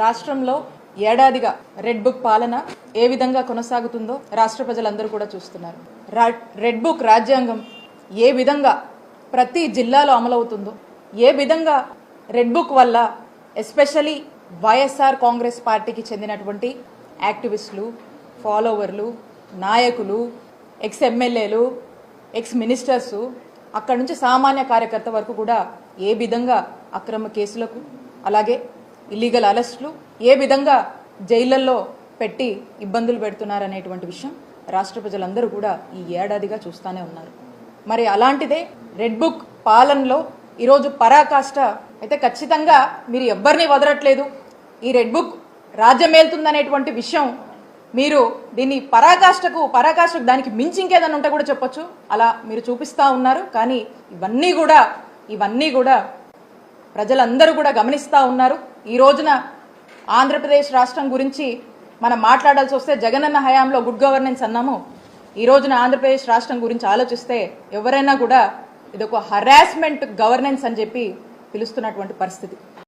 రాష్ట్రంలో ఏడాదిగా red book పాలన ఏ విధంగా కొనసాగుతుందో రాష్ట్ర ప్రజలందరూ కూడా చూస్తున్నారు. రెడ్ బుక్ రాజ్యాంగం ఏ విధంగా ప్రతి జిల్లాలో అమలవుతుందో, ఏ విధంగా రెడ్ బుక్ వల్ల ఎస్పెషలీ వైఎస్ఆర్ కాంగ్రెస్ పార్టీకి చెందినటువంటి యాక్టివిస్టులు, ఫాలోవర్లు, నాయకులు, ఎక్స్ ఎమ్మెల్యేలు, ఎక్స్ మినిస్టర్సు, అక్కడి నుంచి సామాన్య కార్యకర్త వరకు కూడా ఏ విధంగా అక్రమ కేసులకు, అలాగే ఇల్లీగల్ అరెస్టులు, ఏ విధంగా జైళ్లలో పెట్టి ఇబ్బందులు పెడుతున్నారనేటువంటి విషయం రాష్ట్ర ప్రజలందరూ కూడా ఈ ఏడాదిగా చూస్తూనే ఉన్నారు. మరి అలాంటిదే రెడ్ బుక్ పాలనలో ఈరోజు పరాకాష్ట అయితే ఖచ్చితంగా మీరు ఎవ్వరిని వదలట్లేదు. ఈ రెడ్ బుక్ రాజ్యమేలుతుందనేటువంటి విషయం మీరు దీన్ని పరాకాష్ఠకు దానికి మించి ఇంకేదన్నా ఉంటే కూడా చెప్పొచ్చు, అలా మీరు చూపిస్తూ ఉన్నారు. కానీ ఇవన్నీ కూడా ప్రజలందరూ కూడా గమనిస్తూ ఉన్నారు. ఈ రోజున ఆంధ్రప్రదేశ్ రాష్ట్రం గురించి మనం మాట్లాడాల్సి వస్తే జగనన్న హయాంలో గుడ్ గవర్నెన్స్ అన్నాము. ఈ రోజున ఆంధ్రప్రదేశ్ రాష్ట్రం గురించి ఆలోచిస్తే ఎవరైనా కూడా ఇదొక హరాస్మెంట్ గవర్నెన్స్ అని చెప్పి పిలుస్తున్నటువంటి పరిస్థితి.